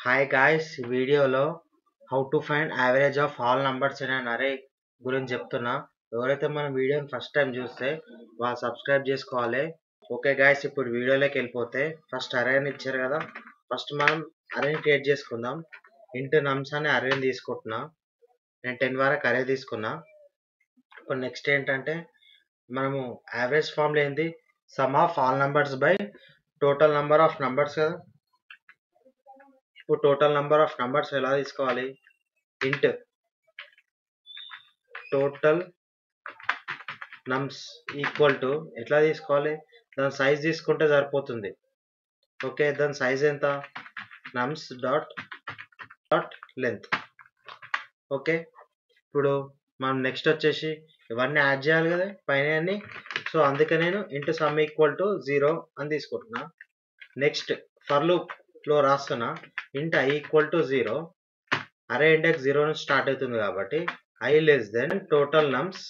Hi guys, ఈ వీడియోలో how to find average of all numbers in an అరే గురించి చెప్తున్నా. ఎవరైతే మన వీడియోని ఫస్ట్ టైం చూస్తే వాళ్ళు సబ్స్క్రైబ్ చేసుకోవాలి. ఓకే గాయ్స్, ఇప్పుడు వీడియోలోకి వెళ్ళిపోతే ఫస్ట్ అరేని ఇచ్చారు కదా. ఫస్ట్ మనం అరేని క్రియేట్ చేసుకుందాం. ఇంటూ నమ్స్ అనే అరేని తీసుకుంటున్నా. నేను 10 వరకు అరే తీసుకున్నా. ఇప్పుడు నెక్స్ట్ ఏంటంటే మనము యావరేజ్ ఫామ్లో ఏంది, some of all numbers by total number of numbers కదా. ఇప్పుడు టోటల్ నంబర్ ఆఫ్ నంబర్స్ ఎలా తీసుకోవాలి, ఇంట్ టోటల్ నమ్స్ ఈక్వల్ టు ఎట్లా తీసుకోవాలి, దాని సైజ్ తీసుకుంటే సరిపోతుంది. ఓకే, దాని సైజ్ ఎంత, నమ్స్ డాట్ డాట్ లెంత్. ఓకే, ఇప్పుడు మనం నెక్స్ట్ వచ్చేసి ఇవన్నీ యాడ్ చేయాలి కదా పైన అన్ని. సో అందుకే నేను ఇంటూ సమ్ ఈక్వల్ టు 0 అని తీసుకుంటున్నా. నెక్స్ట్ ఫర్ లూప్లో రాస్తున్నా, ఇంట్ ఐ ఈక్వల్ టు 0. అరే ఇండెక్స్ 0 నుంచి స్టార్ట్ అవుతుంది కాబట్టి ఐ లెస్ దెన్ టోటల్ నమ్స్,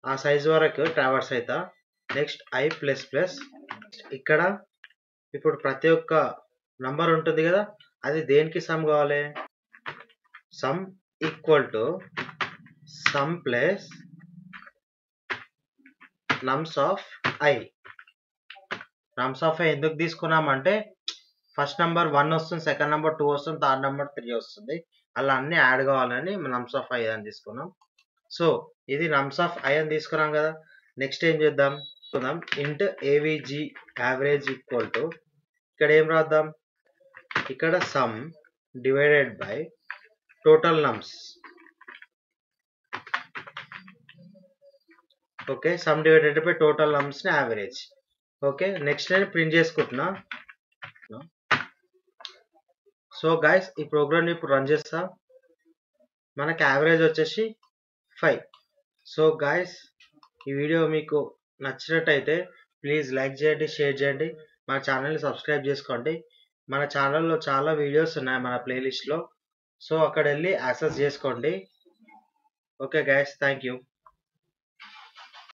ఆ సైజ్ వరకు ట్రావర్స్ అవుతా. Next I plus plus. ఇక్కడ ఇప్పుడు ప్రతి ఒక్క నంబర్ ఉంటుంది కదా, అది దేనికి సమ్ కావాలి, sum equal to sum plus నమ్స్ of I. నమ్స్ of I ఎందుకు తీసుకున్నామంటే ఫస్ట్ నెంబర్ 1 వస్తుంది, సెకండ్ నెంబర్ 2 వస్తుంది, థర్డ్ నెంబర్ 3 వస్తుంది, అలా అన్ని యాడ్ కావాలని నమ్స్ ఆఫ్ ఐ అని తీసుకున్నాం. సో ఇది నమ్స్ ఆఫ్ ఐ అని తీసుకున్నాం కదా. నెక్స్ట్ ఏం చేద్దాం, ఇంట్ ఏవిజీ యావరేజ్ ఈక్వల్ టు, ఇక్కడ ఏం రాద్దాం, ఇక్కడ some divided by total నమ్స్. Okay, some divided by total నమ్స్ ని యావరేజ్. ఓకే, నెక్స్ట్ నేను ప్రింట్ చేసుకుంటున్నా. సో గైస్, ఈ ప్రోగ్రామ్ ఇప్పుడు రన్ చేస్తా. మనకి యావరేజ్ వచ్చేసి 5. సో గైస్, ఈ వీడియో మీకు నచ్చినట్టయితే ప్లీజ్ లైక్ చేయండి, షేర్ చేయండి, మన ఛానల్ని సబ్స్క్రైబ్ చేసుకోండి. మన ఛానల్లో చాలా వీడియోస్ ఉన్నాయి మన ప్లేలిస్ట్లో. సో అక్కడ వెళ్ళి యాక్సెస్ చేసుకోండి. Okay guys, thank you.